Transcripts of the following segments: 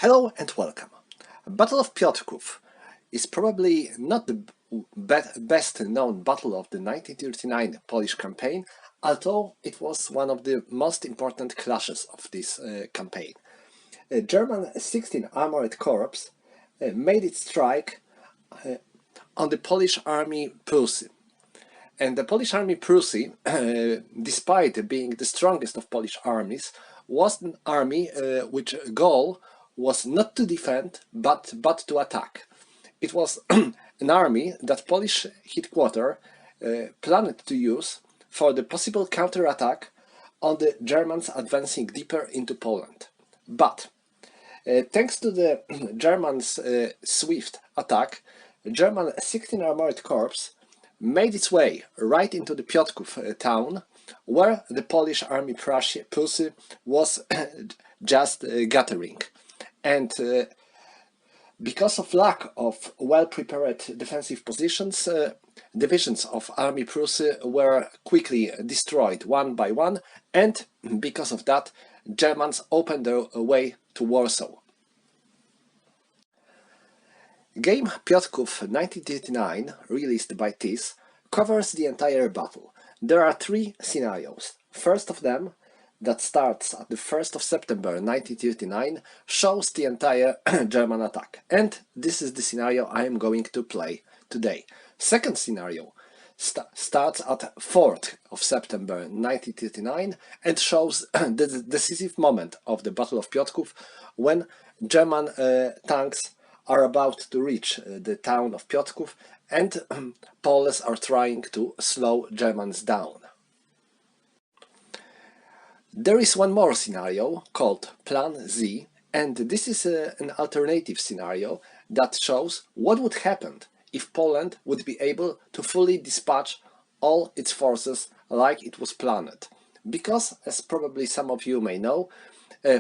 Hello and welcome. Battle of Piotrków is probably not the best known battle of the 1939 Polish campaign, although it was one of the most important clashes of this campaign. German 16th Armored Corps made its strike on the Polish Army Prusy. And the Polish Army Prusy, despite being the strongest of Polish armies, was an army which goal was not to defend but to attack. It was an army that Polish headquarters planned to use for the possible counterattack on the Germans advancing deeper into Poland. But thanks to the Germans' swift attack, German 16th Armored Corps made its way right into the Piotrków town, where the Polish Army Prusy was just gathering. And because of lack of well-prepared defensive positions, divisions of Army Prusy were quickly destroyed one by one, and because of that, Germans opened their way to Warsaw. Game Piotrków 1939, released by TIS, covers the entire battle. There are three scenarios. First of them, that starts at the 1st of September 1939, shows the entire German attack. And this is the scenario I am going to play today. Second scenario starts at 4th of September 1939 and shows the decisive moment of the Battle of Piotrków, when German tanks are about to reach the town of Piotrków and Poles are trying to slow Germans down. There is one more scenario called Plan Z, and this is an alternative scenario that shows what would happen if Poland would be able to fully dispatch all its forces like it was planned. Because, as probably some of you may know,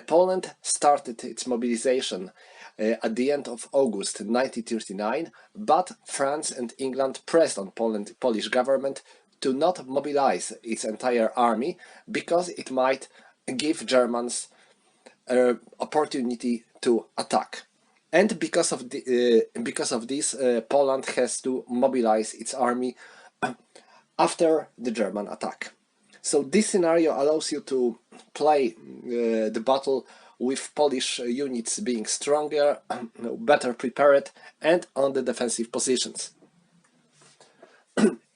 Poland started its mobilization at the end of August 1939, but France and England pressed on Polish government to not mobilize its entire army because it might give Germans an opportunity to attack. And because of this, Poland has to mobilize its army after the German attack. So this scenario allows you to play the battle with Polish units being stronger, better prepared, and on the defensive positions.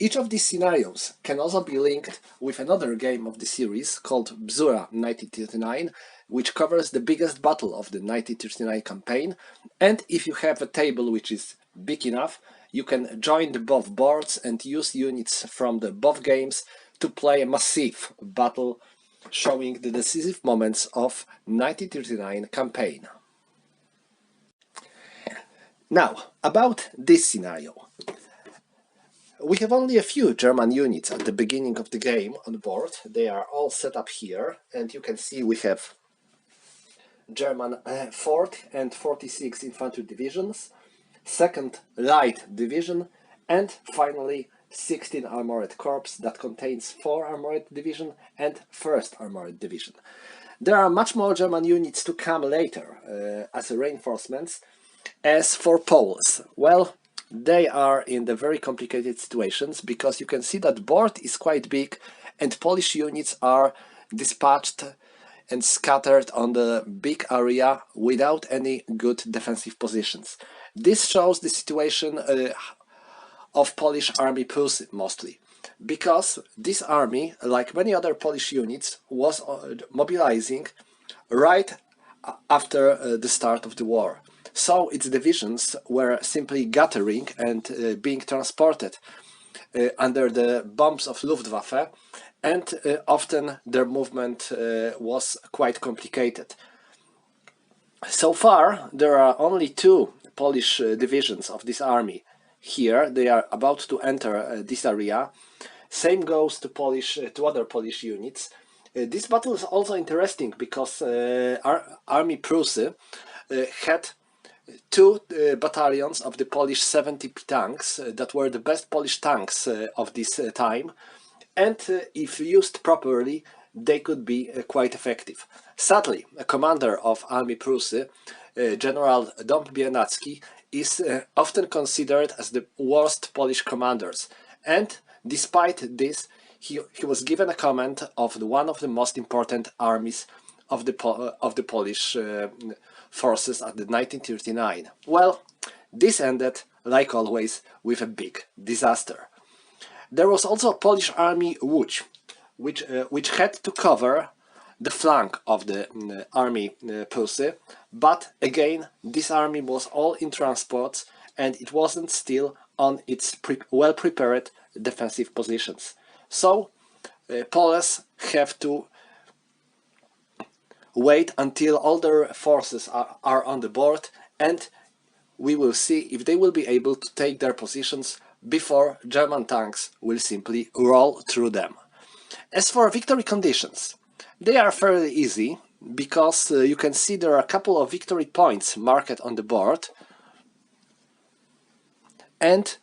Each of these scenarios can also be linked with another game of the series called Bzura 1939, which covers the biggest battle of the 1939 campaign, and if you have a table which is big enough, you can join the both boards and use units from the both games to play a massive battle showing the decisive moments of 1939 campaign. Now, about this scenario. We have only a few German units at the beginning of the game on board. They are all set up here, and you can see we have German 4th and 46th Infantry Divisions, 2nd Light Division, and finally 16th Armored Corps that contains 4 Armored Division and 1st Armored Division. There are much more German units to come later as reinforcements. As for Poles, well, they are in the very complicated situations because you can see that board is quite big and Polish units are dispatched and scattered on the big area without any good defensive positions. This shows the situation of Polish Army Prusy mostly, because this army, like many other Polish units, was mobilizing right after the start of the war. So its divisions were simply gathering and being transported under the bombs of Luftwaffe, and often their movement was quite complicated. So far, there are only 2 Polish divisions of this army here. They are about to enter this area. Same goes to other Polish units. This battle is also interesting because Army Prusy had 2 battalions of the Polish 70p tanks that were the best Polish tanks of this time, and if used properly they could be quite effective. Sadly, a commander of Army Prusy General Dąb Biernacki, is often considered as the worst Polish commanders, and despite this, he was given a command of one of the most important armies of the Polish forces at the 1939. Well, this ended, like always, with a big disaster. There was also a Polish army Łódź, which had to cover the flank of the army Prusy, but again this army was all in transports and it wasn't still on its well prepared defensive positions. So Poles have to wait until all their forces are on the board, and we will see if they will be able to take their positions before German tanks will simply roll through them. As for victory conditions, they are fairly easy because you can see there are a couple of victory points marked on the board, and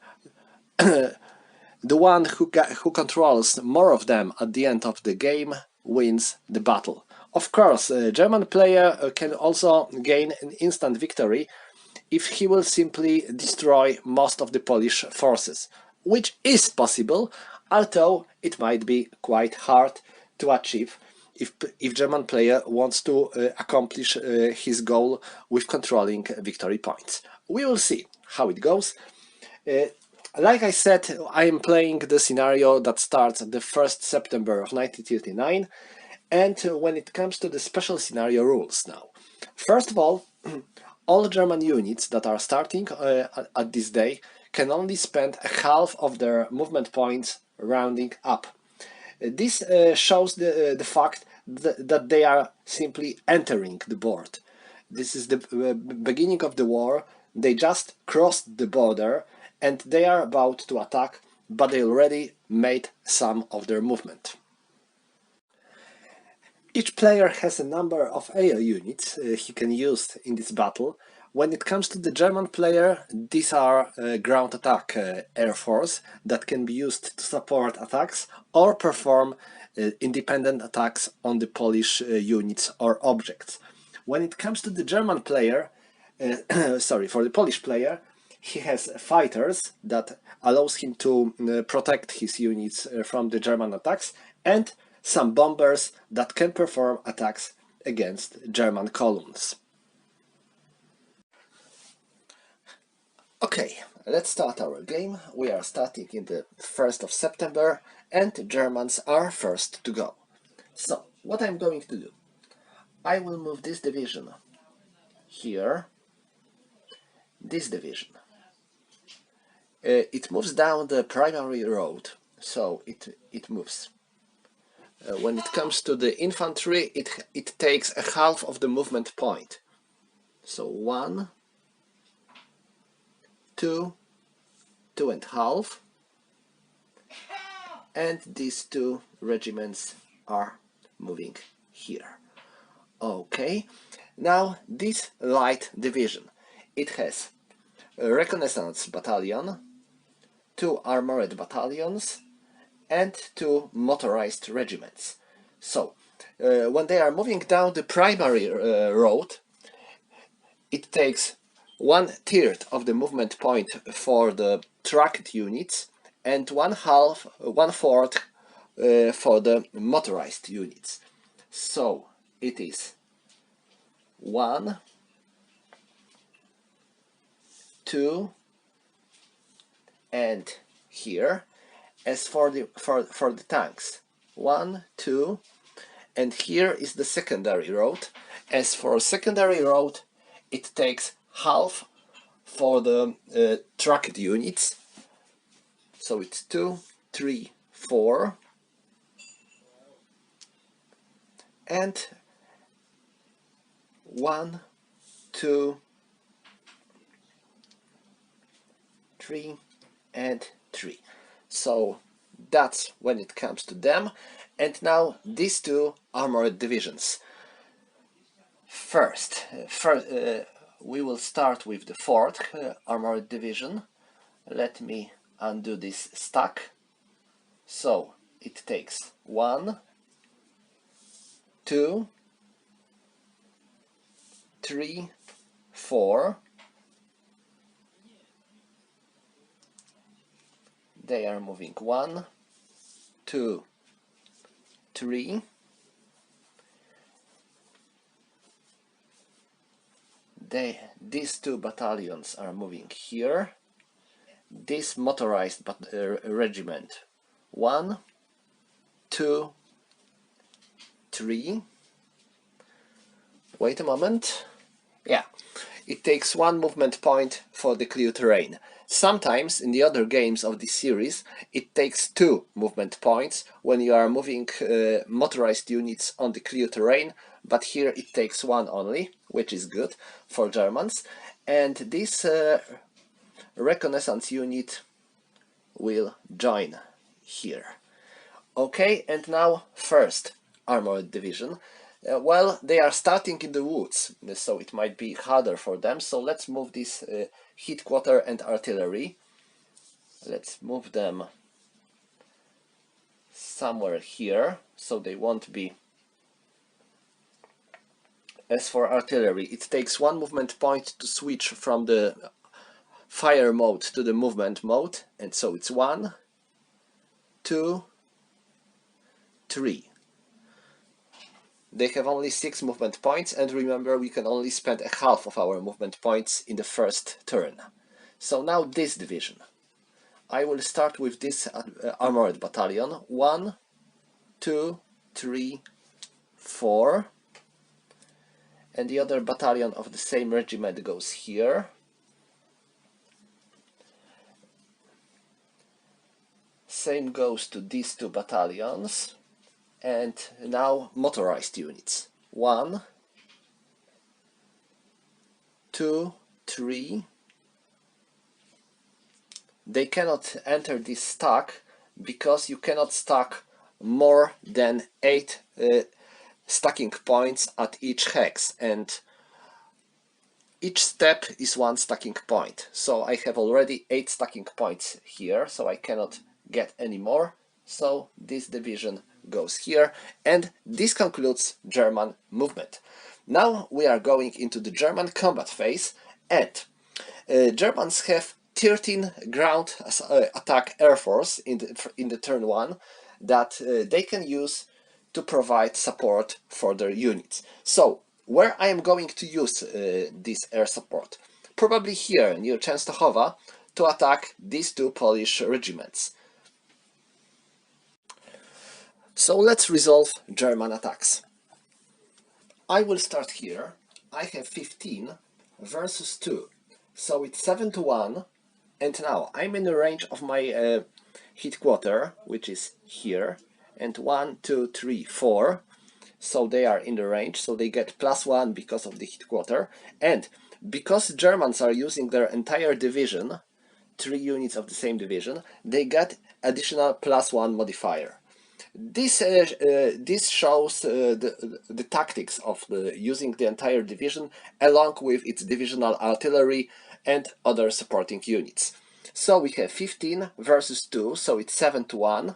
the one who controls more of them at the end of the game wins the battle. Of course, a German player can also gain an instant victory if he will simply destroy most of the Polish forces, which is possible, although it might be quite hard to achieve if German player wants to accomplish his goal with controlling victory points. We will see how it goes. Like I said, I am playing the scenario that starts the 1st September of 1939, and when it comes to the special scenario rules now. First of all German units that are starting at this day can only spend a half of their movement points rounding up. This shows the fact that they are simply entering the board. This is the beginning of the war. They just crossed the border and they are about to attack, but they already made some of their movement. Each player has a number of air units he can use in this battle. When it comes to the German player, these are ground attack air force that can be used to support attacks or perform independent attacks on the Polish units or objects. When it comes to the German player, for the Polish player, he has fighters that allows him to protect his units from the German attacks, and some bombers that can perform attacks against German columns. Okay, let's start our game. We are starting in the 1st of September and the Germans are first to go. So, what I'm going to do? I will move this division here, this division. It moves down the primary road, so it moves. When it comes to the infantry, it takes a half of the movement point. So 1, 2, 2.5, and these two regiments are moving here. Okay, now this light division, it has a reconnaissance battalion, 2 armored battalions, and 2 motorized regiments. So, when they are moving down the primary road, it takes 1/3 of the movement point for the tracked units and 1/4 for the motorized units. So, it is 1, 2, and here. As for the tanks, 1, 2, and here is the secondary road. As for secondary road, it takes half for the tracked units. So it's 2, 3, 4, and 1, 2, 3, and 3. So that's when it comes to them. And now these 2 armored divisions. First, we will start with the 4th armored division. Let me undo this stack. So it takes 1, 2, 3, 4. They are moving 1, 2, 3. These two battalions are moving here. This motorized regiment 1, 2, 3. Wait a moment. Yeah, it takes 1 movement point for the clear terrain. Sometimes in the other games of this series it takes 2 movement points when you are moving motorized units on the clear terrain, but here it takes 1 only, which is good for Germans. And this reconnaissance unit will join here. Okay, and now first armored division. Well, they are starting in the woods, so it might be harder for them. So let's move this headquarter and artillery. Let's move them somewhere here, so they won't be. As for artillery, it takes 1 movement point to switch from the fire mode to the movement mode, and so it's 1, 2, 3. They have only 6 movement points, and remember, we can only spend a half of our movement points in the first turn. So now this division. I will start with this armored battalion. 1, 2, 3, 4. And the other battalion of the same regiment goes here. Same goes to these 2 battalions. And now motorized units. 1, 2, 3. They cannot enter this stack because you cannot stack more than 8 stacking points at each hex, and each step is 1 stacking point. So I have already 8 stacking points here, so I cannot get any more. So this division goes here, and this concludes German movement. Now we are going into the German combat phase, and Germans have 13 ground attack air force in the turn 1 that they can use to provide support for their units. So where I am going to use this air support? Probably here near Częstochowa to attack these 2 Polish regiments. So let's resolve German attacks. I will start here. I have 15 versus 2, so it's 7 to 1, and now I'm in the range of my headquarter, which is here, and 1, 2, 3, 4, so they are in the range, so they get +1 because of the headquarter, and because Germans are using their entire division, 3 units of the same division, they get additional +1 modifier. This shows the tactics of using the entire division along with its divisional artillery and other supporting units. So we have 15 versus 2, so it's 7 to 1.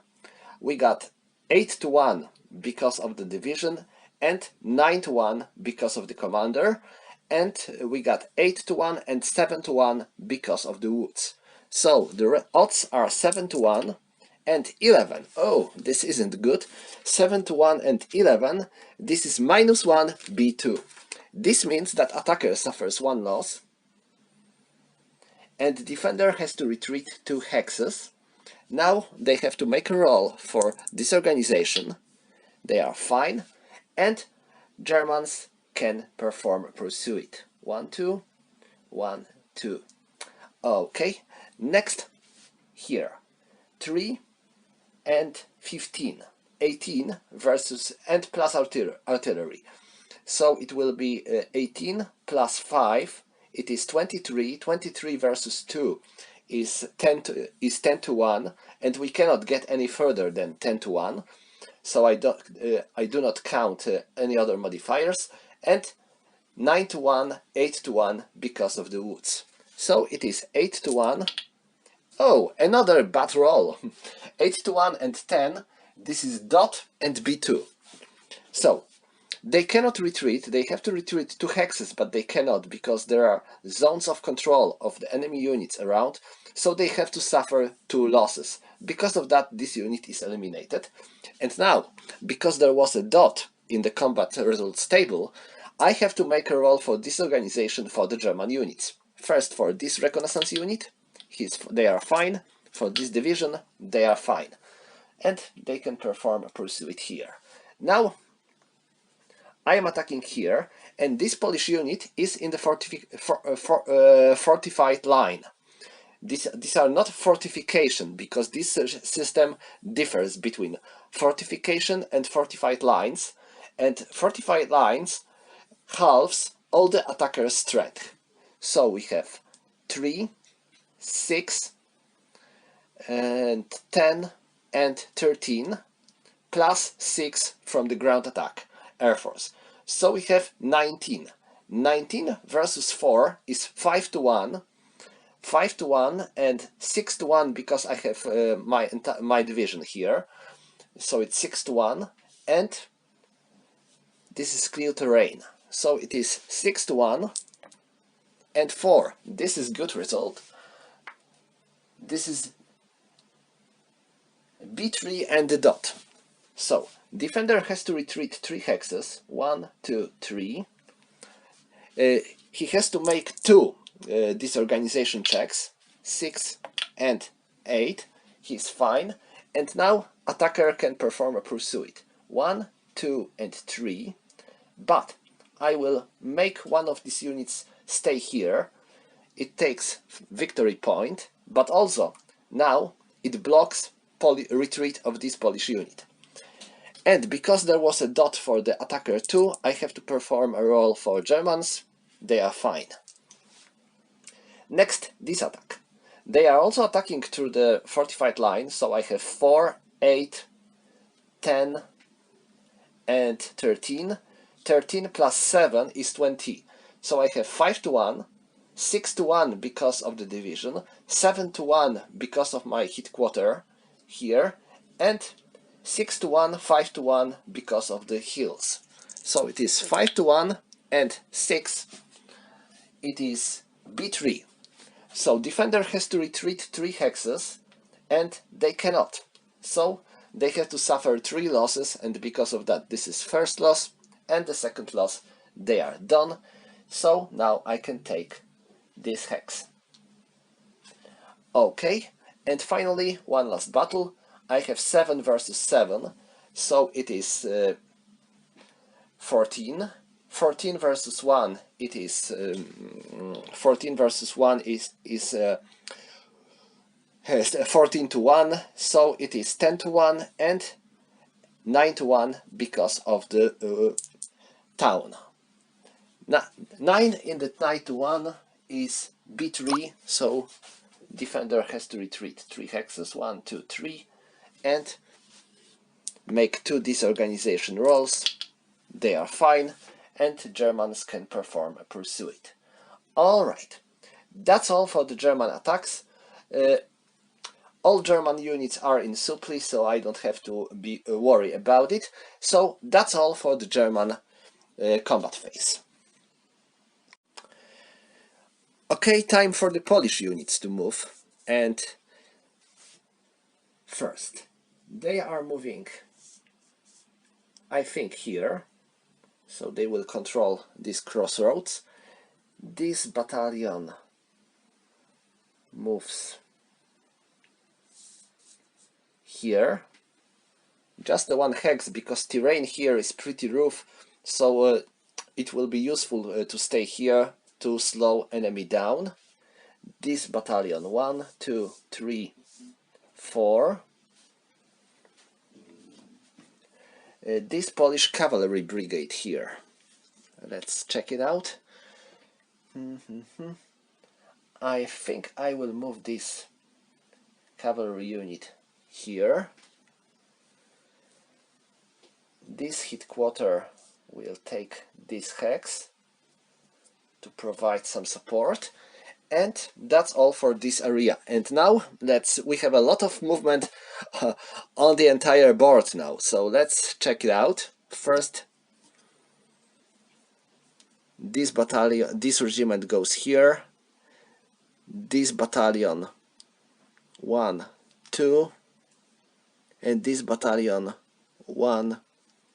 We got 8 to 1 because of the division and 9 to 1 because of the commander, and we got 8 to 1 and 7 to 1 because of the woods. So the odds are 7 to 1 and 11. Oh, this isn't good. 7 to 1 and 11. This is -1 B2. This means that attacker suffers 1 loss and the defender has to retreat 2 hexes. Now they have to make a roll for disorganization. They are fine, and Germans can perform pursuit. 1, 2, 1, 2. Okay, next here 3 and 15, 18 versus and plus artillery. So it will be 18 plus 5, it is 23. 23 versus 2 is 10 to 1, and we cannot get any further than 10 to 1. So I do not count any other modifiers, and 9 to 1, 8 to 1 because of the woods. So it is 8 to 1. Oh, another bad roll. 8 to 1 and 10. This is dot and B2. So They cannot retreat, they have to retreat 2 hexes, but they cannot because there are zones of control of the enemy units around, so they have to suffer 2 losses. Because of that, this unit is eliminated. And now, because there was a dot in the combat results table, I have to make a roll for disorganization for the German units. First for this reconnaissance unit, they are fine. For this division, they are fine. And they can perform a pursuit here. Now, I am attacking here, and this Polish unit is in the fortified line. These are not fortification, because this system differs between fortification and fortified lines, and fortified lines halves all the attacker's strength. So we have 3, 6, and 10, and 13, plus 6 from the ground attack, Air Force. So we have 19. 19 versus 4 is 5 to 1. 5 to 1 and 6 to 1 because I have my division here. So it's 6 to 1, and this is clear terrain. So it is 6 to 1 and 4. This is good result. This is B3 and the dot. So defender has to retreat 3 hexes. 1, 2, 3. He has to make 2 disorganization checks. 6 and 8. He's fine. And now attacker can perform a pursuit. 1, 2, and 3. But I will make one of these units stay here. It takes victory point, but also now it blocks retreat of this Polish unit. And because there was a dot for the attacker too, I have to perform a roll for Germans. They are fine. Next, this attack. They are also attacking through the fortified line, so I have 4, 8, 10, and 13. 13 plus 7 is 20. So I have 5 to 1, 6 to 1 because of the division, 7 to 1 because of my headquarter here, and 6 to 1, 5 to 1 because of the hills. So it is 5 to 1 and 6. It is B3. So defender has to retreat 3 hexes, and they cannot. So they have to suffer 3 losses, and because of that, this is first loss, and the second loss, they are done. So now I can take this hex. Okay, and finally, one last battle. I have 7 versus 7, so it is 14. 14 versus 1, it is 14 versus 1 is 14 to 1, so it is 10 to 1 and 9 to 1 because of the town. 9 in the 9 to 1 is B3, so defender has to retreat 3 hexes, 1, 2, 3, and make 2 disorganization rolls. They are fine, and Germans can perform a pursuit. Alright, that's all for the German attacks. All German units are in supply, so I don't have to be worried about it. So that's all for the German combat phase. Okay, time for the Polish units to move. And first, they are moving, I think, here. So they will control these crossroads. This battalion moves here. Just the 1 hex, because terrain here is pretty rough, so it will be useful to stay here to slow enemy down. This battalion, 1, 2, 3, 4. This Polish cavalry brigade here. Let's check it out. I think I will move this cavalry unit here. This headquarter will take this hex to provide some support. And that's all for this area. And now we have a lot of movement on the entire board now. So let's check it out. First, this battalion, this regiment goes here, this battalion 1, 2, and this battalion 1,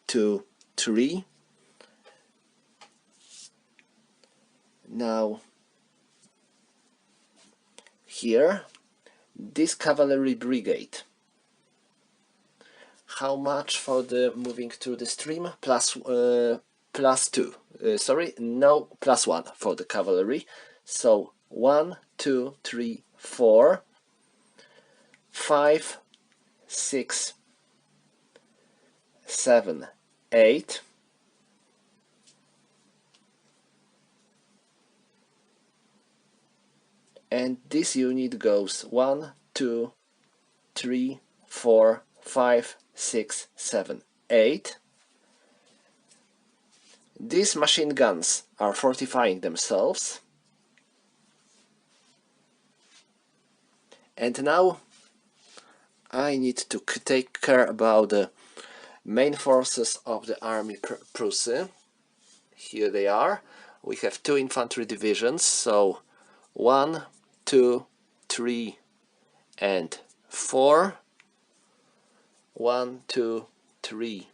2, 3. Now here, this cavalry brigade. How much for the moving through the stream? Plus 2. Sorry, no, plus 1 for the cavalry. So 1, 2, 3, 4, 5, 6, 7, 8. And this unit goes 1, 2, 3, 4, 5, 6, 7, 8. These machine guns are fortifying themselves. And now I need to take care about the main forces of the Army Prusy. Here they are. We have 2 infantry divisions, so 1, 2, 3, and 4. 1, 2, 3,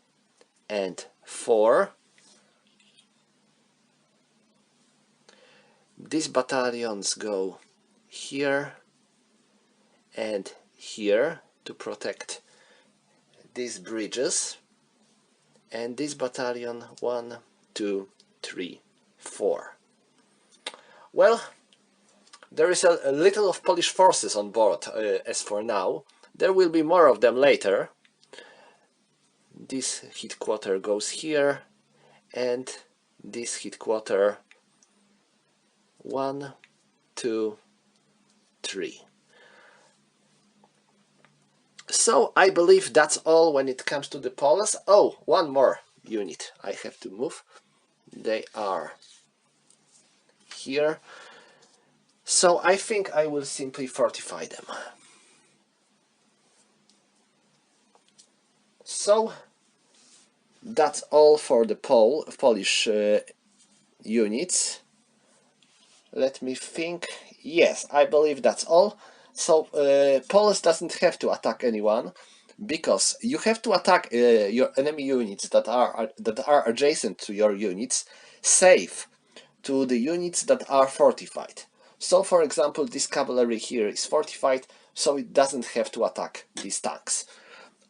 and 4. These battalions go here and here to protect these bridges, and this battalion 1, 2, 3, 4. Well, there is a little of Polish forces on board as for now. There will be more of them later. This headquarter goes here, and this headquarter 1, 2, 3. So I believe that's all when it comes to the Poles. Oh, one more unit I have to move. They are here. So I think I will simply fortify them. So that's all for the Polish units. Let me think. Yes, I believe that's all. So Poles doesn't have to attack anyone, because you have to attack your enemy units that are adjacent to your units, safe to the units that are fortified. So for example, this cavalry here is fortified, so it doesn't have to attack these tanks.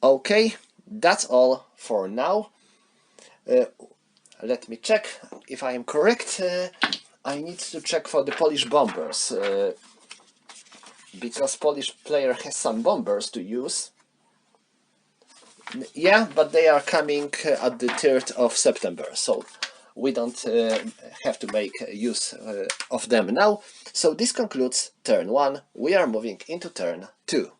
Okay, that's all for now. Let me check if I am correct. I need to check for the Polish bombers, because Polish player has some bombers to use. Yeah, but they are coming at the 3rd of September, so we don't have to make use of them now. So this concludes turn 1. We are moving into turn 2.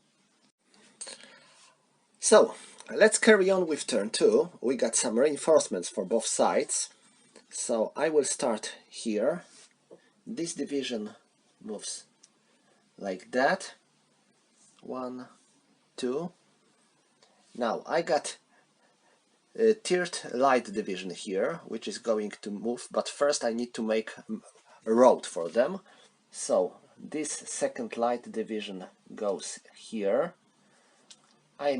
So let's carry on with turn 2. We got some reinforcements for both sides. So I will start here. This division moves like that. 1, 2. Now I got a 3rd light division here, which is going to move, but first I need to make a road for them. So this 2nd light division goes here. I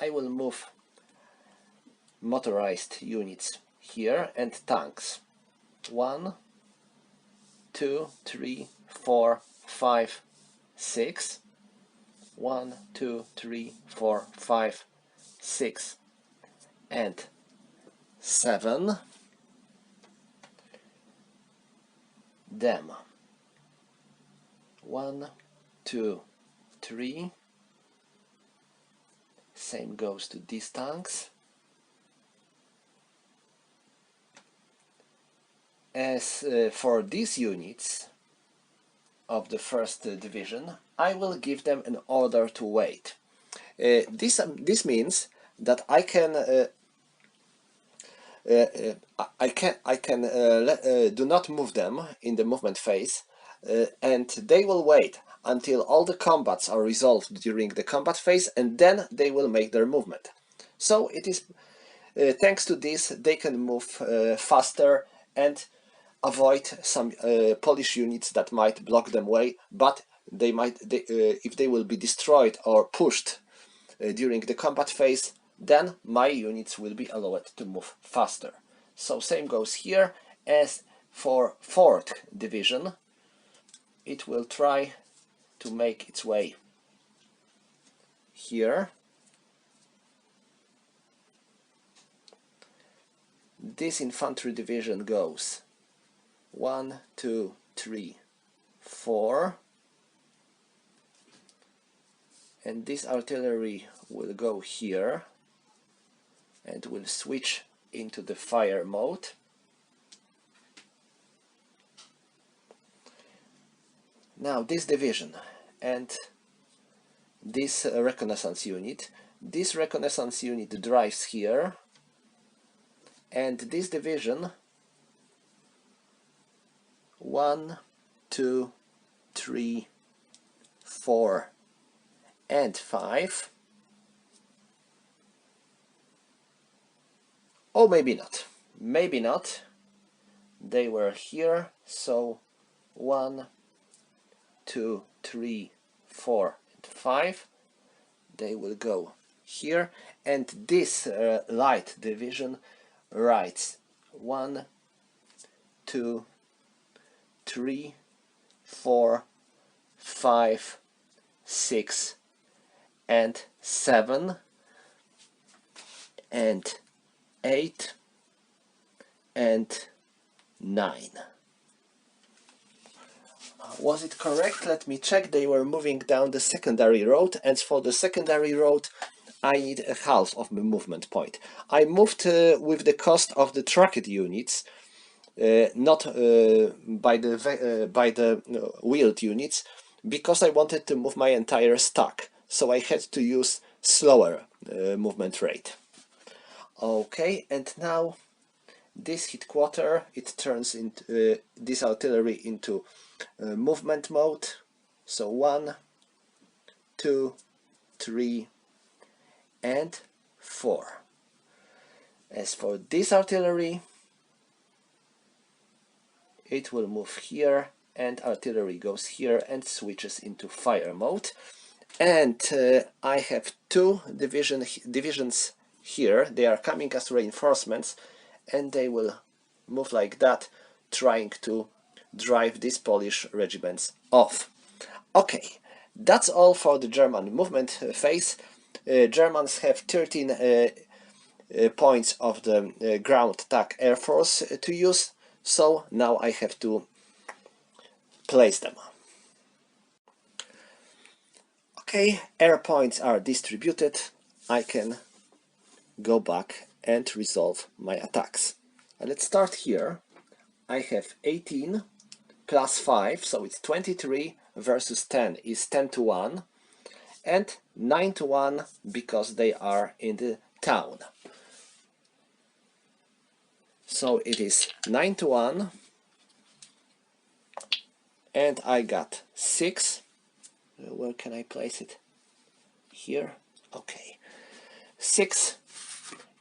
will move motorized units here and tanks. 1, 2, 3, 4, 5, 6. 1, 2, 3, 4, 5, 6, and 7. Them. 1, 2, 3. Same goes to these tanks. As for these units of the 1st division, I will give them an order to wait. This means that I can do not move them in the movement phase, and they will wait until all the combats are resolved during the combat phase, and then they will make their movement. So it is thanks to this they can move faster, and avoid some Polish units that might block them way, but if they will be destroyed or pushed during the combat phase, then my units will be allowed to move faster. So same goes here. As for 4th Division, it will try to make its way here. This infantry division goes 1, 2, 3, 4, and this artillery will go here and will switch into the fire mode. Now this division and this reconnaissance unit drives here, and this division 1, 2, 3, 4 and 5, oh maybe not, they were here, so 1, 2, 3, 4 and 5, they will go here, and this light division rides 1, 2, 3, 4, 5, 6 and 7 and 8 and 9. Was it correct? Let me check. They were moving down the secondary road, and for the secondary road I need a half of the movement point. I moved with the cost of the tracked units, not by the wheeled units, because I wanted to move my entire stack, so I had to use slower movement rate. Okay, and now this hit quarter, it turns into this artillery into movement mode. So 1, 2, 3 and 4. As for this artillery, it will move here, and artillery goes here and switches into fire mode. And I have 2 divisions here. They are coming as reinforcements, and they will move like that, trying to drive these Polish regiments off. Okay, that's all for the German movement phase. Germans have 13 points of the ground attack air force to use, so now I have to place them. Okay, air points are distributed. I can go back and resolve my attacks. Let's start here. I have 18 plus 5, so it's 23 versus 10 is 10 to 1, and 9 to 1 because they are in the town. So it is 9 to 1, and I got 6. Where can I place it? Here? Okay. 6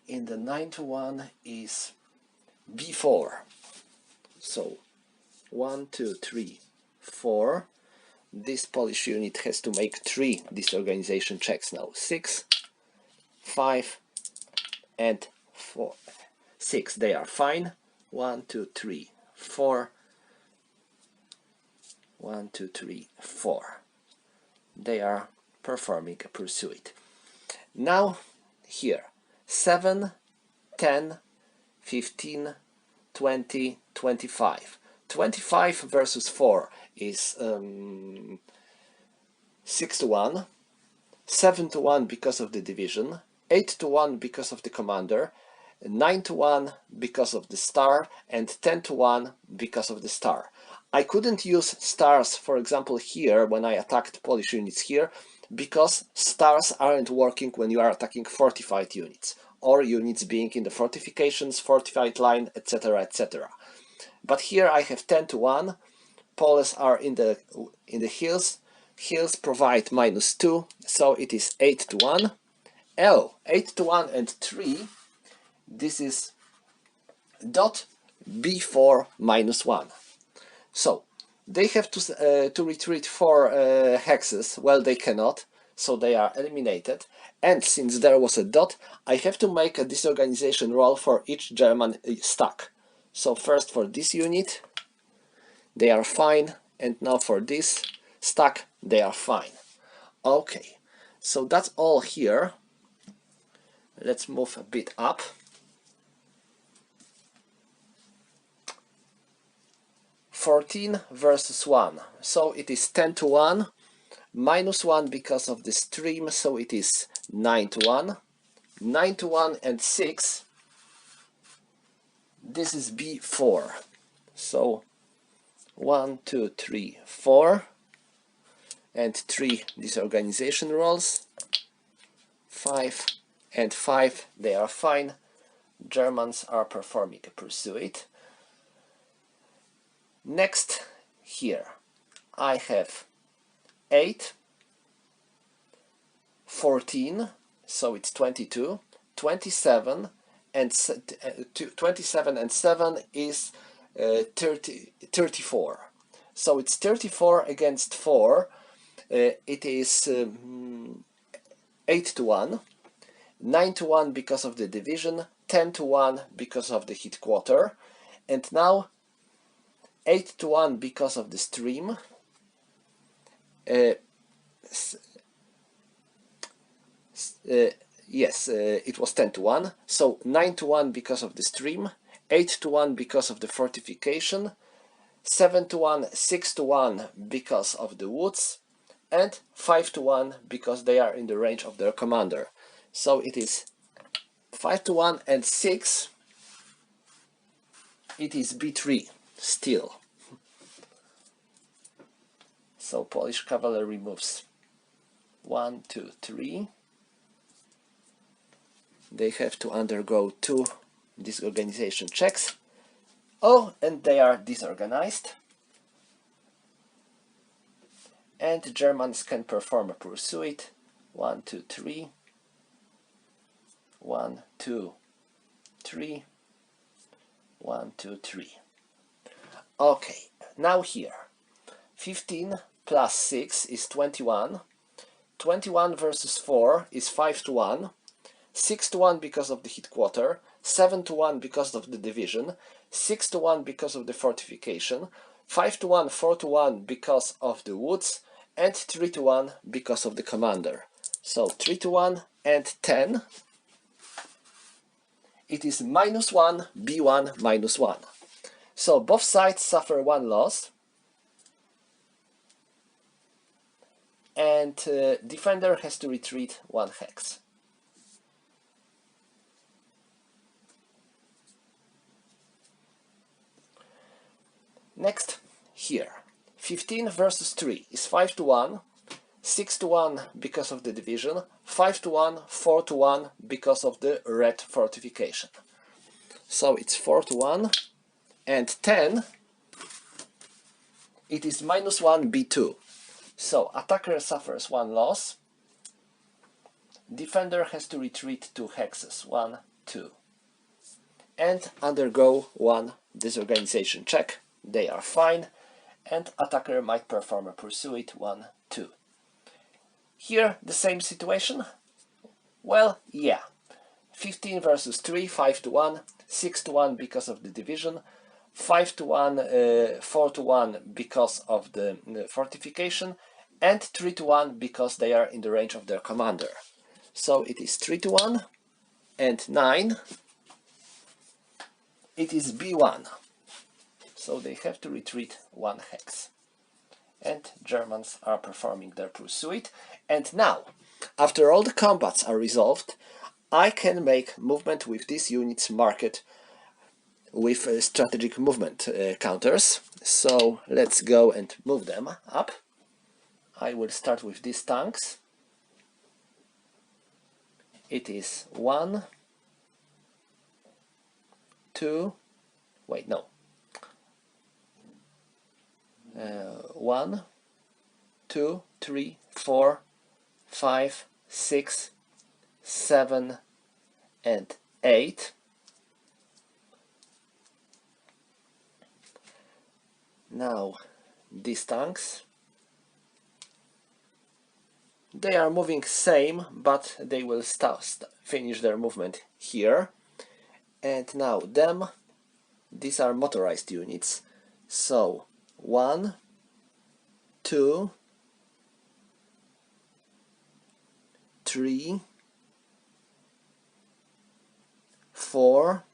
in the 9 to 1 is B4. So 1, 2, 3, 4. This Polish unit has to make 3 disorganization checks now. 6, 5 and 4. 6, they are fine. 1, 2, 3, 4. 1, 2, 3, 4. They are performing a pursuit. Now here 7, 10, 15, 20, 25. 25 versus 4 is 6 to 1, 7 to 1 because of the division, 8 to 1 because of the commander, 9 to 1 because of the star, and 10 to 1 because of the star. I couldn't use stars, for example, here when I attacked Polish units here, because stars aren't working when you are attacking fortified units, or units being in the fortifications, fortified line, etc., etc. But here I have 10 to 1. Poles are in the hills. Hills provide -2, so it is 8 to 1. Oh, 8 to 1 and 3. This is dot b4 -1. So they have to retreat 4 hexes. Well, they cannot, so they are eliminated. And since there was a dot, I have to make a disorganization roll for each German stack. So first for this unit, they are fine, and now for this stack, they are fine. Okay, so that's all here. Let's move a bit up. (14 versus 1), so it is 10-1, -1 because of the stream, so it is 9-1, 9-1 and 6, this is b4, so 1, 2, 3, 4, and 3 disorganization rolls, 5 and 5, they are fine, Germans are performing a pursuit. Next, here I have 8, 14, so it's 22, 27, and 27 and 7 is 34. So it's 34 against 4. It is 8-1, 9-1 because of the division, 10-1 because of the hit quarter, and now 8-1 because of the stream. Yes, it was 10-1, so 9-1 because of the stream, 8-1 because of the fortification, 7-1, 6-1 because of the woods, and 5-1 because they are in the range of their commander. So it is 5-1 and 6, it is b3 still. So Polish cavalry moves 1, 2, 3. They have to undergo 2 disorganization checks. Oh, and they are disorganized. And the Germans can perform a pursuit. 1, 2, 3. 1, 2, 3. 1, 2, 3. Okay, now here. 15 plus 6 is 21. 21 versus 4 is 5-1. 6-1 because of the hit quarter, 7-1 because of the division, 6-1 because of the fortification, 5-1, 4-1 because of the woods, and 3-1 because of the commander. So 3-1 and 10. It is -1, b1, -1. So both sides suffer 1 loss. And defender has to retreat 1 hex. Next, here, 15 versus 3 is 5-1, 6-1 because of the division, 5-1, 4-1 because of the red fortification. So it's 4-1, and 10, it is -1, b2. So attacker suffers 1 loss, defender has to retreat 2 hexes, 1, 2, and undergo 1 disorganization check. They are fine, and attacker might perform a pursuit 1, 2. Here the same situation? Well, yeah. 15 versus 3, 5-1, 6-1 because of the division, 5-1, 4-1 because of the fortification, and 3-1 because they are in the range of their commander. So it is 3-1 and 9. It is b1. So they have to retreat 1 hex. And Germans are performing their pursuit. And now, after all the combats are resolved, I can make movement with these units marked with strategic movement counters. So let's go and move them up. I will start with these tanks. It is 1, 2, wait, no. 1, 2, 3, 4, 5, 6, 7, and 8. Now these tanks, they are moving same, but they will finish their movement here. And now these are motorized units. So 1, 2, 3, 4,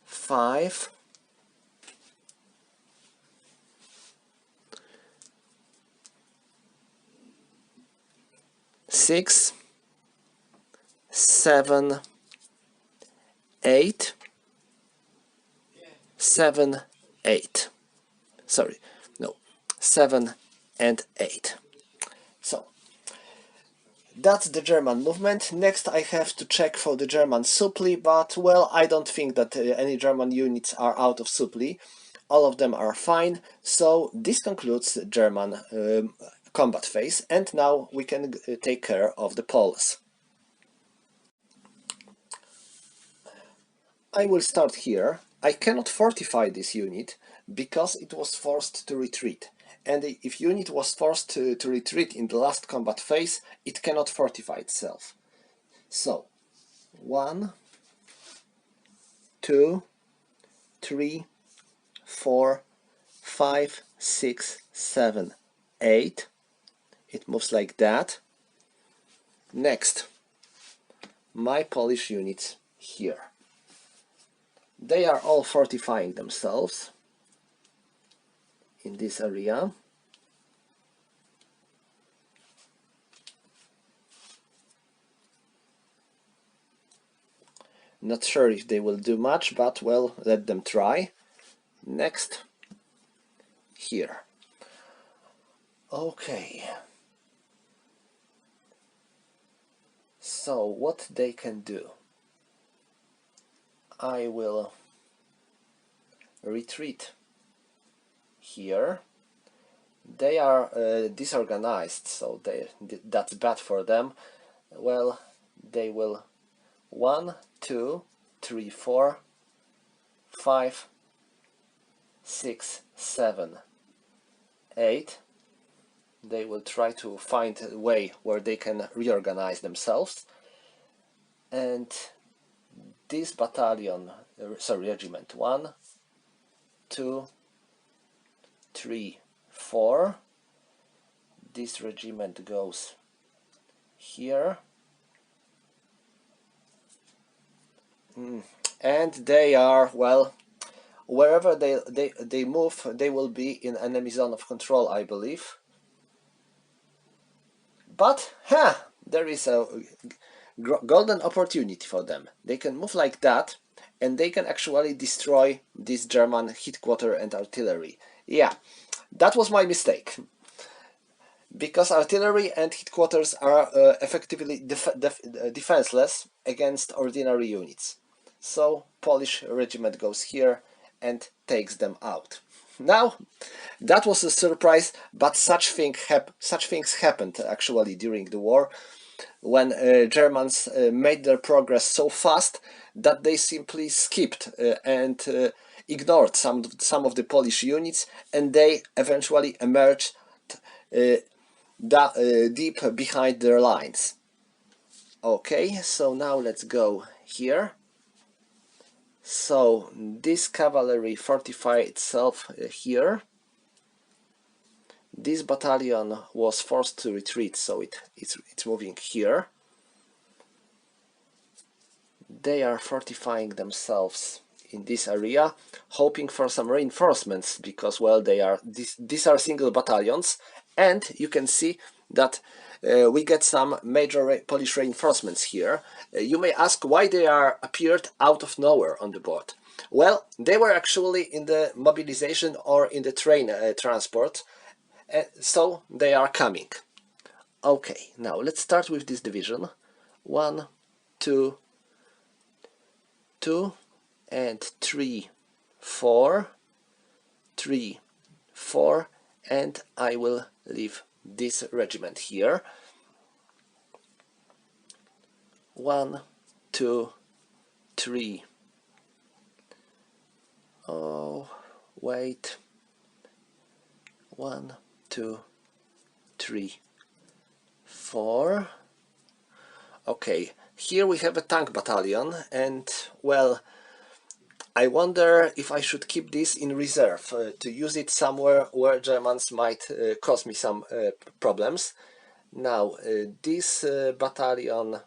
5, 6, 7, 8, 7, 8. Sorry, no, 7 and 8. So that's the German movement. Next I have to check for the German supply, but well, I don't think that any German units are out of supply. All of them are fine. So this concludes the German combat phase, and now we can take care of the Poles. I will start here. I cannot fortify this unit because it was forced to retreat. And if unit was forced to retreat in the last combat phase, it cannot fortify itself. So 1, 2, 3, 4, 5, 6, 7, 8. It moves like that. Next, my Polish units here. They are all fortifying themselves in this area. Not sure if they will do much, but well, let them try. Next, here. Okay. So what they can do? I will retreat here. They are disorganized, so that's bad for them. Well, they will 1, 2, 3, 4, 5, 6, 7, 8. They will try to find a way where they can reorganize themselves. And this battalion, regiment 1, 2, 3, 4. This regiment goes here. And they are, well, wherever they move, they will be in enemy zone of control, I believe. But, there is a golden opportunity for them. They can move like that, and they can actually destroy this German headquarters and artillery. Yeah, that was my mistake. Because artillery and headquarters are effectively defenseless against ordinary units. So Polish regiment goes here and takes them out. Now, that was a surprise, but such things happened actually during the war, when Germans made their progress so fast that they simply skipped and ignored some of the Polish units, and they eventually emerged deep behind their lines. Okay, so now let's go here. So this cavalry fortified itself here. This battalion was forced to retreat, so it's moving here. They are fortifying themselves in this area, hoping for some reinforcements, because well, these are single battalions, and you can see that we get some major Polish reinforcements here. You may ask why they appeared out of nowhere on the board. Well, they were actually in the mobilization or in the train transport, so they are coming. Okay, now let's start with this division. 1, 2, 2, and 3, 4, 3, 4, and I will leave this regiment here. 1, 2, 3. Oh, wait. 1, 2, 3, 4. Okay, here we have a tank battalion, and well, I wonder if I should keep this in reserve to use it somewhere where Germans might cause me some problems. Now, this battalion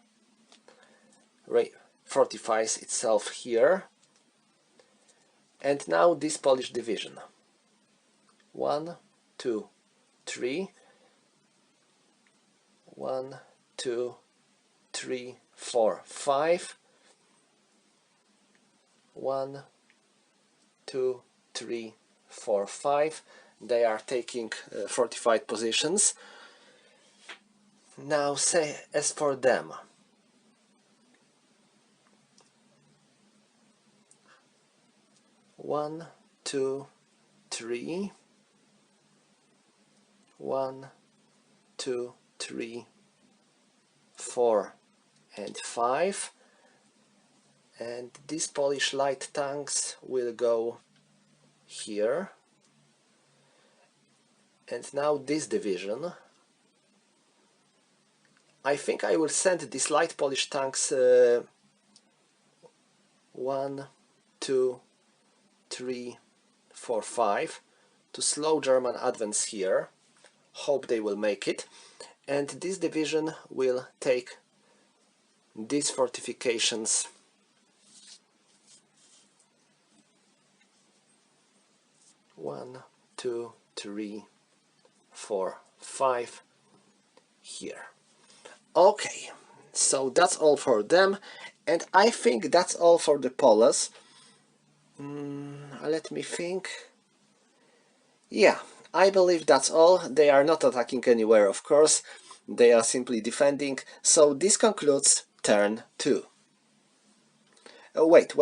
fortifies itself here, and now this Polish division. 1, 2, 3. 1, 2, 3, 4, 5. 1, 2, 3, 4, 5. They are taking fortified positions. Now, say as for them. 1, 2, 3. 1, 2, 3, 4, and 5. And these Polish light tanks will go here. And now this division. I think I will send these light Polish tanks 1, 2, 3, 4, 5 to slow German advance here. Hope they will make it. And this division will take these fortifications. 1, 2, 3, 4, 5 here. Okay, so that's all for them, and I think that's all for the Poles. Let me think. Yeah, I believe that's all. They are not attacking anywhere, of course. They are simply defending. So this concludes turn 2. Wait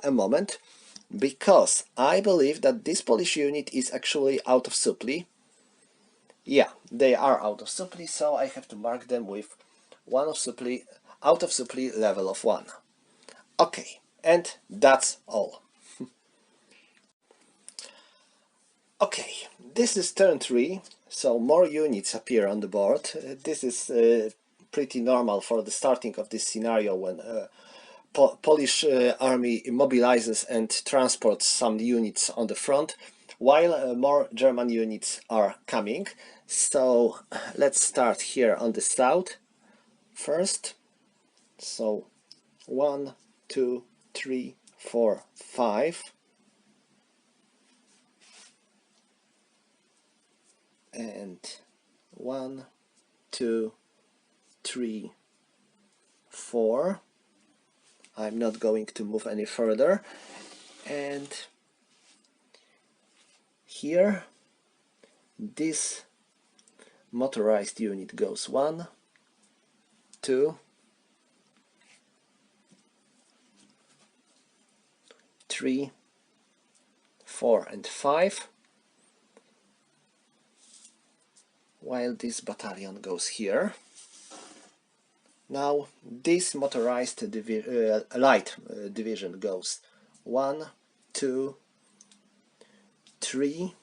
a moment. Because I believe that this Polish unit is actually out of supply. Yeah, they are out of supply, so I have to mark them with out of supply level of 1. Okay, and that's all. Okay, this is turn 3, so more units appear on the board. This is pretty normal for the starting of this scenario when Polish army mobilizes and transports some units on the front, while more German units are coming. So let's start here on the south first. So 1, 2, 3, 4, 5. And 1, 2, 3, 4. I'm not going to move any further. And here this motorized unit goes 1, 2, 3, 4, and 5, while this battalion goes here. Now this motorized light division goes 1, 2, 3,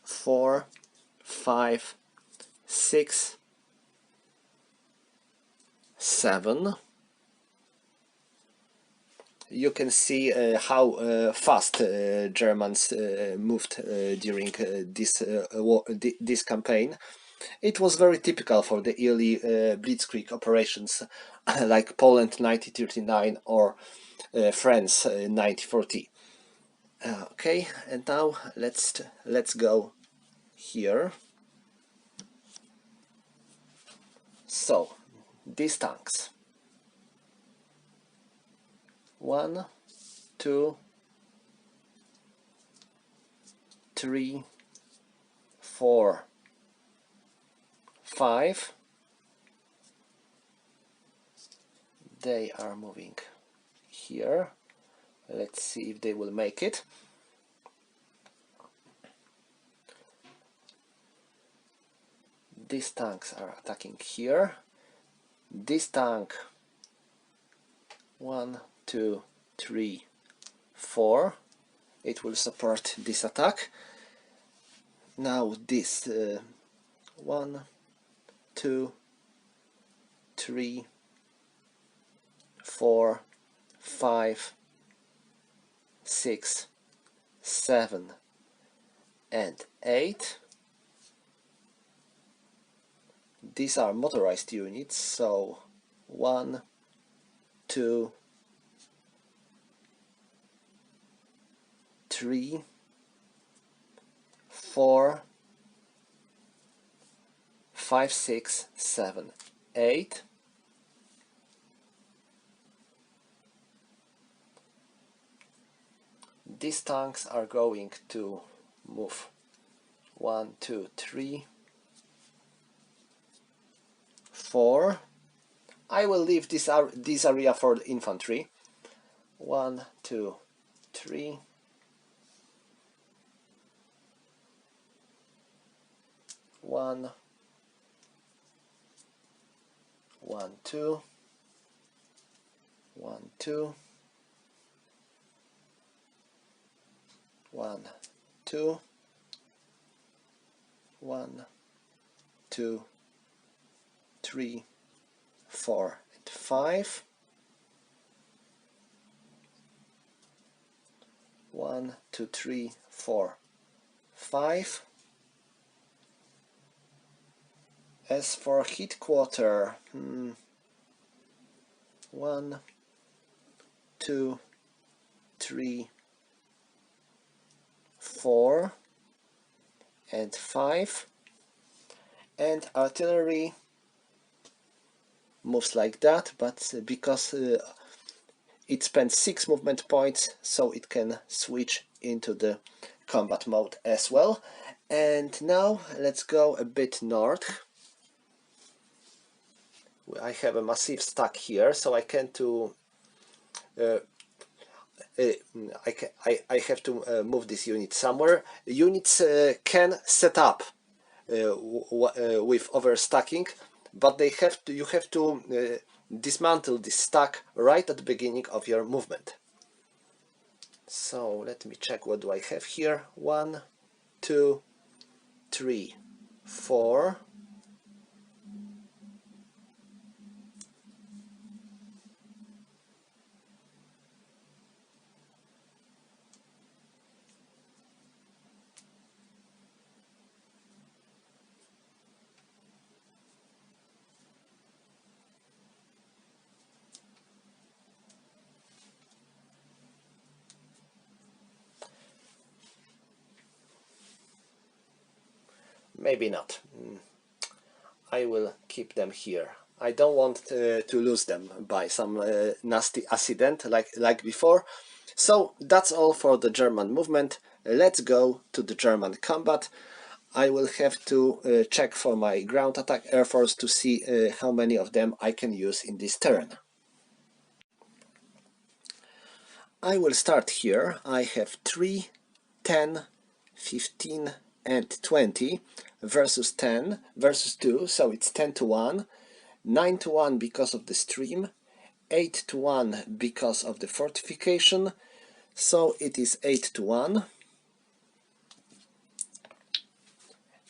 4, 5, 6, 7. You can see how fast Germans moved during this campaign. It was very typical for the early blitzkrieg operations like Poland 1939 or France 1940. Okay, and now let's go here. So these tanks. 1, 2, 3, 4, 5. They are moving here. Let's see if they will make it. These tanks are attacking here. This tank 1, 2, 3, 4. It will support this attack. Now this 1, 2, 3, 4, 5, 6, 7 and 8. These are motorized units, so 1, 2, 3, 4, 5, 6, 7, 8. These tanks are going to move 1, 2, 3, 4. I will leave this area for the infantry. 1, 2, 3. 1, 1, 2, 1, 2, 1, 2, 1, 2, 3, 4 and 5. 1, 2, 3, 4, 5. As for headquarter, 1, 2, 3, 4 and 5, and artillery moves like that, but because it spends 6 movement points, so it can switch into the combat mode as well. And now let's go a bit north. I have a massive stack here, so I can I have to move this unit somewhere. Units can set up with overstacking, but you have to dismantle this stack right at the beginning of your movement. So let me check, what do I have here? 1, 2, 3, 4. Maybe not. I will keep them here. I don't want to lose them by some nasty accident like before. So that's all for the German movement. Let's go to the German combat. I will have to check for my ground attack air force to see how many of them I can use in this turn. I will start here. I have 3, 10, 15 and 20 versus 10 versus 2, so it's 10 to 1, 9 to 1 because of the stream, 8 to 1 because of the fortification, so it is 8 to 1,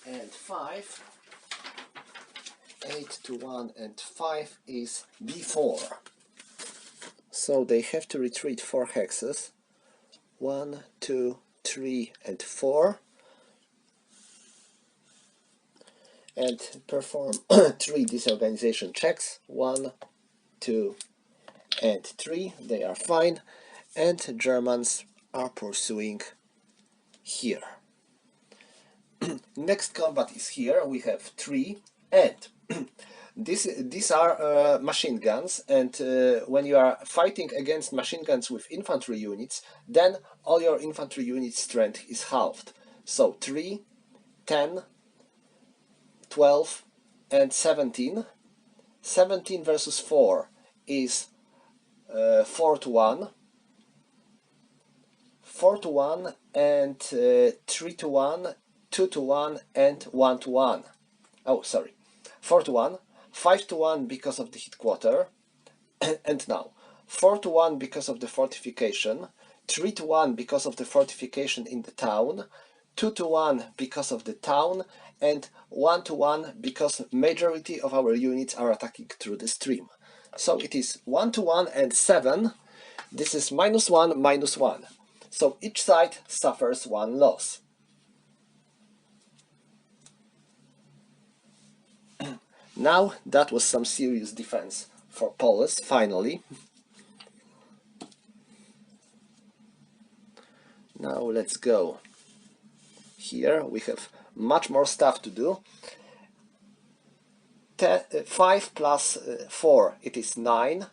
and 5, 8 to 1 and 5 is B4. So they have to retreat 4 hexes, 1, 2, 3 and 4, and perform 3 disorganization checks, 1, 2 and 3, they are fine, and Germans are pursuing here. Next combat is here. We have 3, and these are machine guns, and when you are fighting against machine guns with infantry units, then all your infantry unit strength is halved. So 3, 10, 12 and 17. 17 versus 4 is 4 to 1. 4 to 1 and 3 to 1, 2 to 1 and 1 to 1. Oh, sorry. 4 to 1, 5 to 1 because of the headquarter, and now 4 to 1 because of the fortification, 3 to 1 because of the fortification in the town, 2 to 1 because of the town, and 1 to 1 because majority of our units are attacking through the stream. So it is 1 to 1 and 7. This is -1, -1. So each side suffers 1 loss. Now that was some serious defense for Polis, finally. Now let's go. Here we have much more stuff to do. 5 plus 4, it is 9.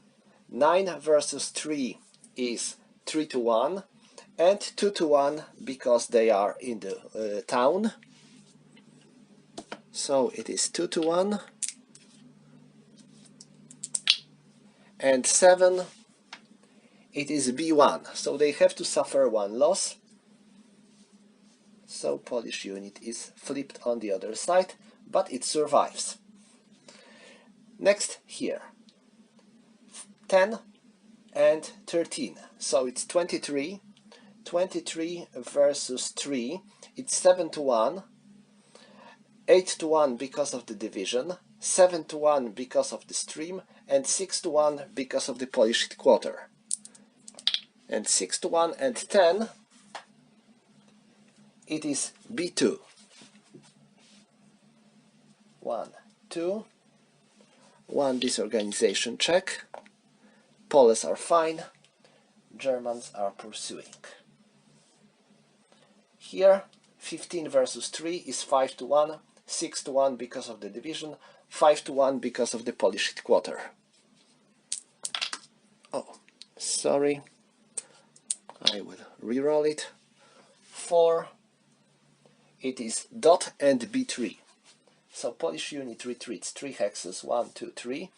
9 versus 3 is 3 to 1. And 2 to 1 because they are in the town. So it is 2 to 1. And 7, it is B1. So they have to suffer 1 loss. So Polish unit is flipped on the other side, but it survives. Next here, 10 and 13, so it's 23. 23 versus 3, it's 7 to 1, 8 to 1 because of the division, 7 to 1 because of the stream, and 6 to 1 because of the Polish headquarter. And 6 to 1 and 10, it is B2. 1, 2, 1 disorganization check. Poles are fine, Germans are pursuing. Here 15 versus 3 is 5 to 1, 6 to 1 because of the division, 5 to 1 because of the Polish headquarter. Oh, sorry, I will reroll it. 4, it is dot and B3. So Polish unit retreats 3 hexes, 1, 2, 3.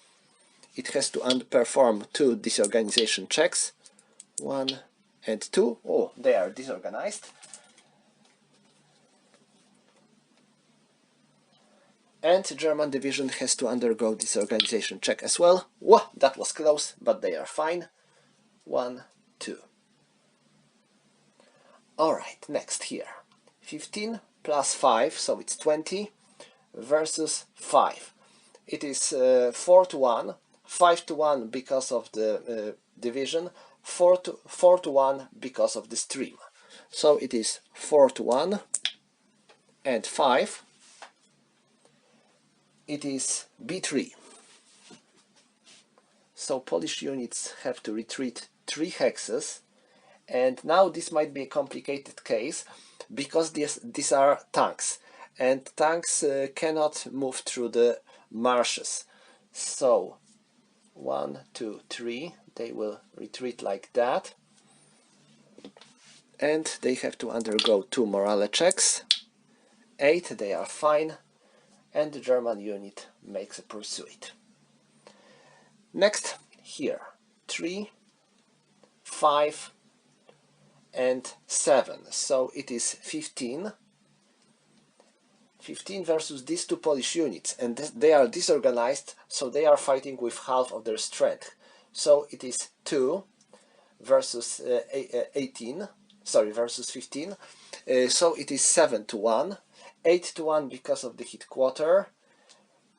It has to perform 2 disorganization checks, 1 and 2. Oh, they are disorganized. And German division has to undergo disorganization check as well. Whoa, that was close, but they are fine. 1, 2. Alright, next here. 15 plus 5, so it's 20, versus 5. It is 4 to 1, 5 to 1 because of the division, 4 to 1 because of the stream. So it is 4 to 1 and 5. It is B3. So Polish units have to retreat 3 hexes, and now this might be a complicated case because these are tanks, and tanks cannot move through the marshes. So 1, 2, 3, they will retreat like that, and they have to undergo 2 morale checks. 8, they are fine, and the German unit makes a pursuit. Next, here, 3, 5, and 7, so it is 15. 15 versus these 2 Polish units, and they are disorganized, so they are fighting with half of their strength. So it is 2 versus 15. So it is 7 to 1, 8 to 1 because of the headquarter,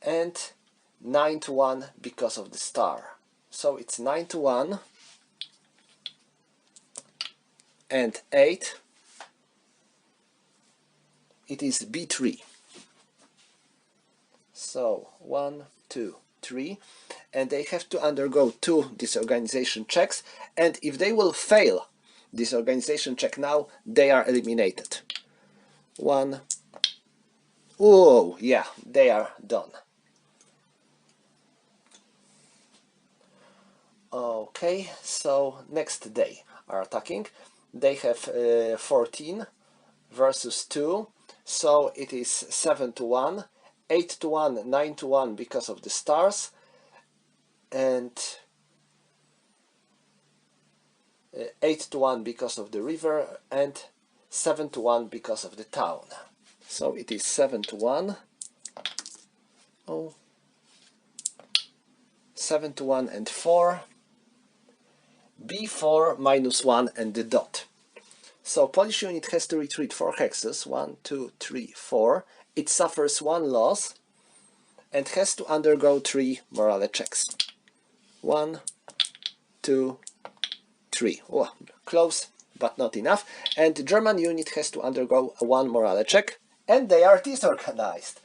and 9 to 1 because of the star. So it's 9 to 1 and 8. It is B3. So 1, 2, 3, and they have to undergo 2 disorganization checks, and if they will fail this organization check now, they are eliminated. 1. Oh, yeah, they are done. Okay, so next they are attacking. They have 14 versus 2, so it is 7 to 1, 8 to 1, 9 to 1 because of the stars, and 8 to 1 because of the river, and 7 to 1 because of the town. So it is 7 to 1. Oh, 7 to 1 and 4. B4 -1 and the dot. So Polish unit has to retreat 4 hexes, 1, 2, 3, 4. It suffers 1 loss and has to undergo 3 morale checks. 1, 2, 3. Oh, close, but not enough. And the German unit has to undergo 1 morale check, and they are disorganized.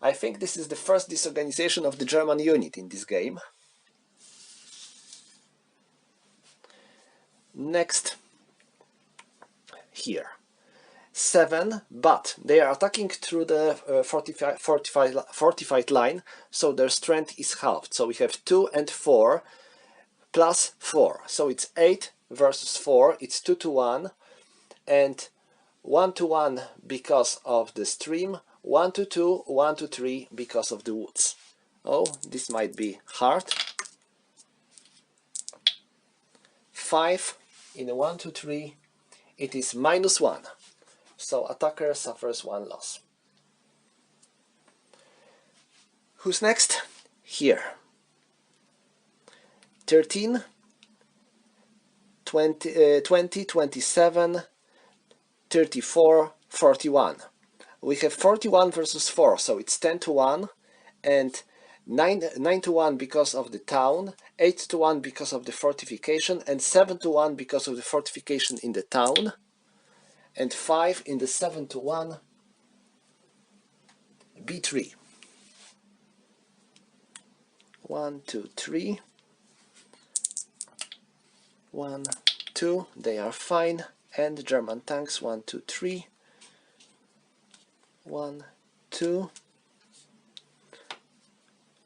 I think this is the first disorganization of the German unit in this game. Next, here. 7, but they are attacking through the fortified line, so their strength is halved. So we have 2 and 4 plus 4. So it's 8 versus 4. It's 2 to 1 and 1 to 1 because of the stream, 1 to 2, 1 to 3 because of the woods. Oh, this might be hard. 5 in a 1 to 3, it is -1. So attacker suffers 1 loss. Who's next? Here. 13, 20, 27, 34, 41. We have 41 versus 4, so it's 10 to 1, and 9 to 1 because of the town, 8 to 1 because of the fortification, and 7 to 1 because of the fortification in the town, and 5 in the 7 to 1, B3. 1, 2, 3. 1, 2, they are fine, and German tanks 1, 2, 3. 1, 2.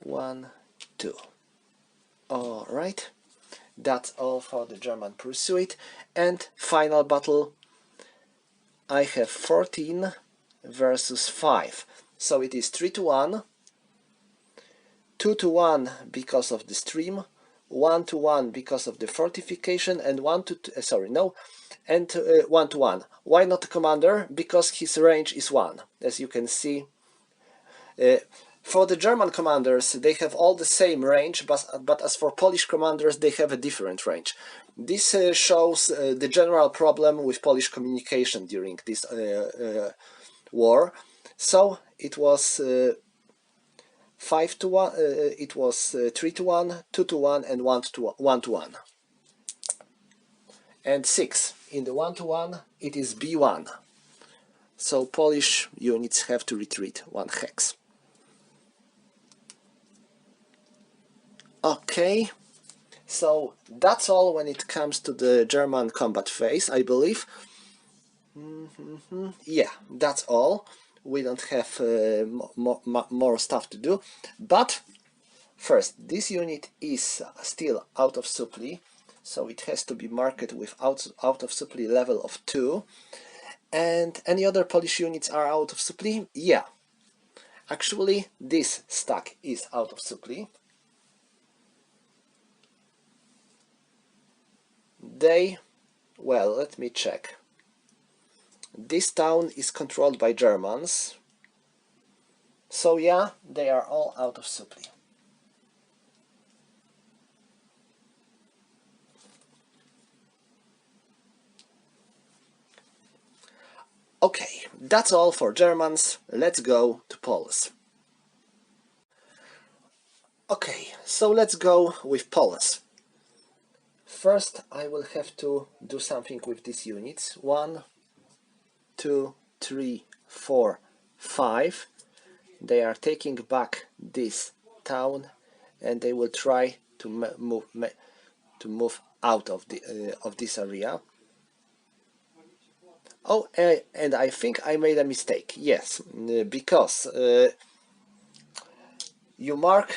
1, 2. Alright, that's all for the German pursuit. And final battle, I have 14 versus 5. So it is 3 to 1, 2 to 1 because of the stream, 1 to 1 because of the fortification, and 1 to 1 to 1. Why not the commander? Because his range is 1, as you can see. For the German commanders, they have all the same range, but as for Polish commanders, they have a different range. This shows the general problem with Polish communication during this war. So it was 5 to 1, it was 3 to 1, 2 to 1, and 1 to 1. And 6. In the 1 to 1, it is B1. So Polish units have to retreat 1 hex. Okay, so that's all when it comes to the German combat phase, I believe. Yeah, that's all. We don't have more stuff to do. But first, this unit is still out of supply, so it has to be marked with out of supply level of 2. And any other Polish units are out of supply? Yeah. Actually, this stack is out of supply. Well, let me check. This town is controlled by Germans. So yeah, they are all out of supply. Okay, that's all for Germans. Let's go to Poles. Okay, so let's go with Poles. First, I will have to do something with these units. 1, 2, 3, 4, 5. They are taking back this town, and they will try to move out of this area. Oh, and I think I made a mistake. Yes, because you mark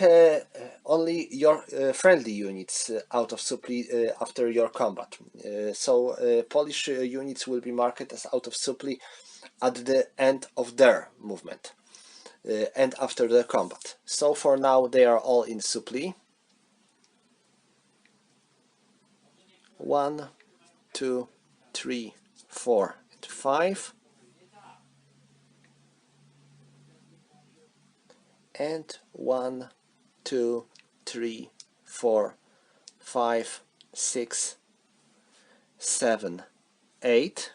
only your friendly units out of supply after your combat. So Polish units will be marked as out of supply at the end of their movement and after the combat. So for now they are all in supply. 1, 2, 3, 4, and 5. And 1, 2, 3, 4, 5, 6, 7, 8.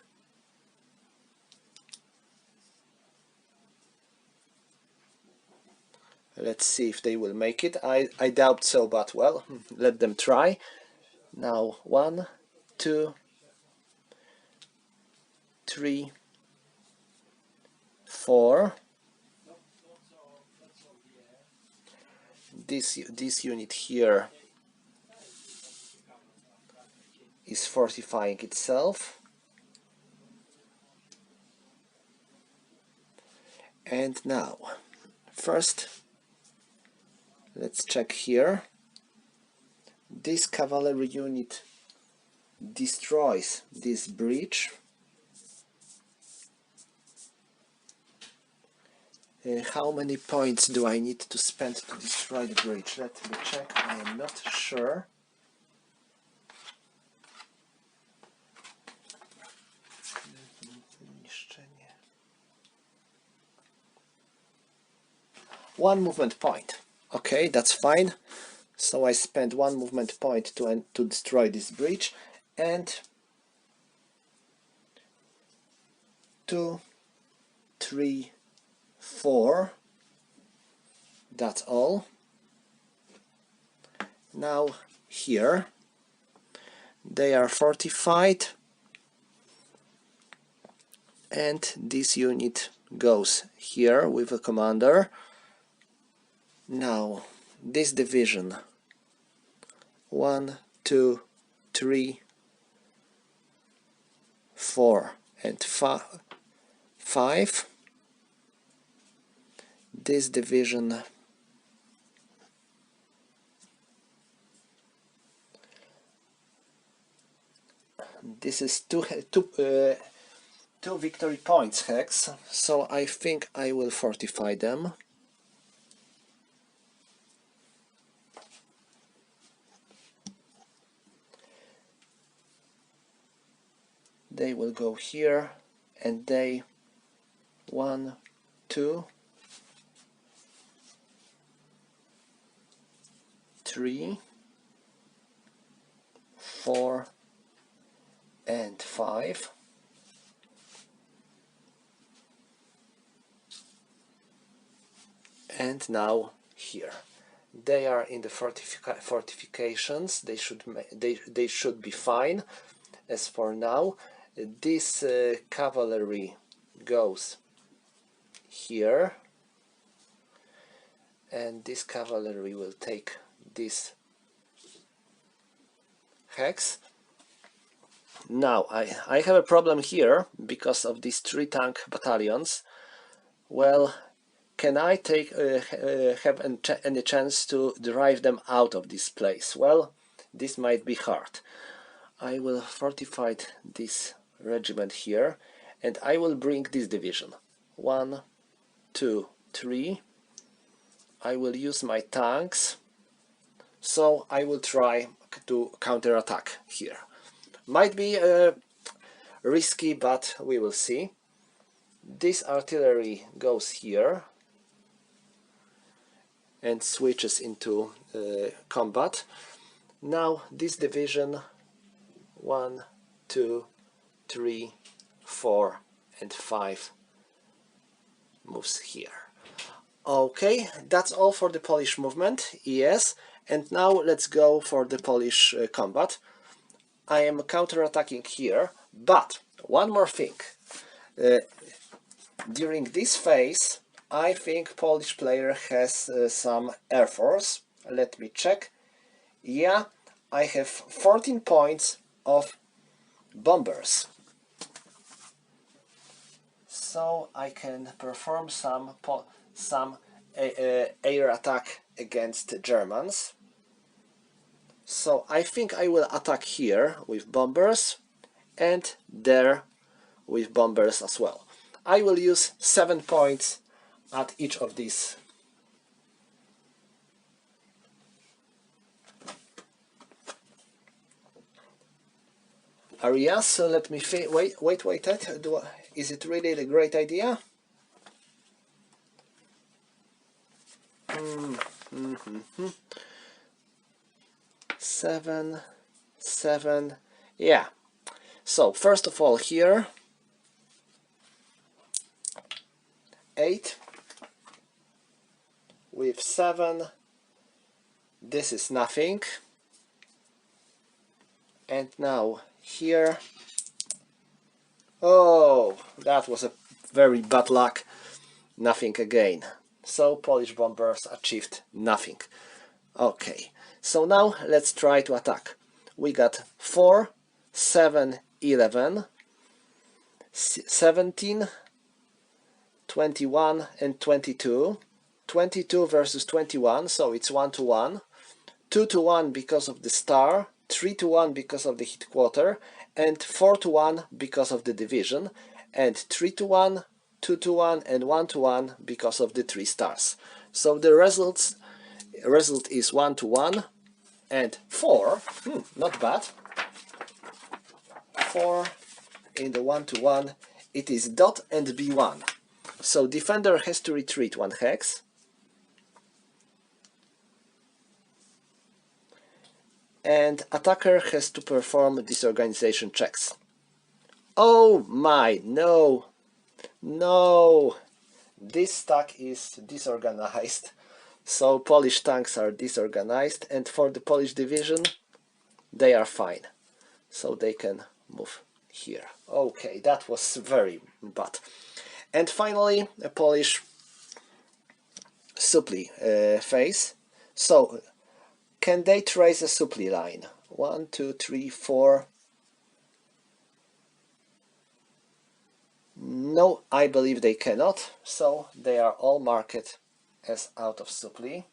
Let's see if they will make it. I doubt so, but well, let them try. Now 1, 2, 3, 4. This unit here is fortifying itself. And now, first, let's check here. This cavalry unit destroys this bridge. How many points do I need to spend to destroy the bridge? Let me check, I am not sure. One movement point. Okay, that's fine. So I spend one movement point to destroy this bridge, and 2, 3, 4. That's all. Now here they are fortified, and this unit goes here with a commander. Now this division, 1, 2, 3, 4 and 5. This division this is two victory points hex, so I think I will fortify them. They will go here, and they 1, 2, 3, 4 and 5. And now here they are in the fortifications. They should be fine. As for now, this cavalry goes here, and this cavalry will take this hex. Now I have a problem here because of these 3 tank battalions. Well, can I have any chance to drive them out of this place? Well, this might be hard. I will fortify this regiment here, and I will bring this division. 1, 2, 3. I will use my tanks, so I will try to counterattack here. Might be risky, but we will see. This artillery goes here and switches into combat. Now this division, 1, 2, 3, 4 and 5 moves here. Okay, that's all for the Polish movement, yes, and now let's go for the Polish combat. I am counterattacking here, but one more thing. During this phase, I think Polish player has some air force. Let me check. Yeah, I have 14 points of bombers. So I can perform some air attack against Germans. So I think I will attack here with bombers, and there with bombers as well. I will use 7 points at each of these. Areas, so let me wait, is it really a great idea? Seven, 7, yeah. So first of all here, 8 with 7, this is nothing. And now here, oh, that was a very bad luck, nothing again. So Polish bombers achieved nothing. Okay, so now let's try to attack. We got 4, 7, 11, 17, 21 and 22. 22 versus 21, so it's 1 to 1. 2 to 1 because of the star, 3 to 1 because of the hit quarter, and 4 to 1 because of the division, and 3 to 1, 2 to 1, and 1 to 1 because of the 3 stars. So the result is 1 to 1, and 4, not bad. 4 in the 1 to 1, it is dot and b1. So defender has to retreat 1 hex. And attacker has to perform disorganization checks. Oh my, no! No! This stack is disorganized. So Polish tanks are disorganized, and for the Polish division, they are fine. So they can move here. Okay, that was very bad. And finally, a Polish supply phase. So, can they trace a supply line? 1, 2, 3, 4. No, I believe they cannot. So, they are all marked as out of supply.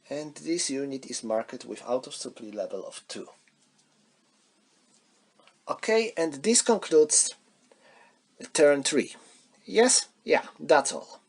And this unit is marked with out of supply level of 2. Okay, and this concludes turn 3. Yes? Yeah, that's all.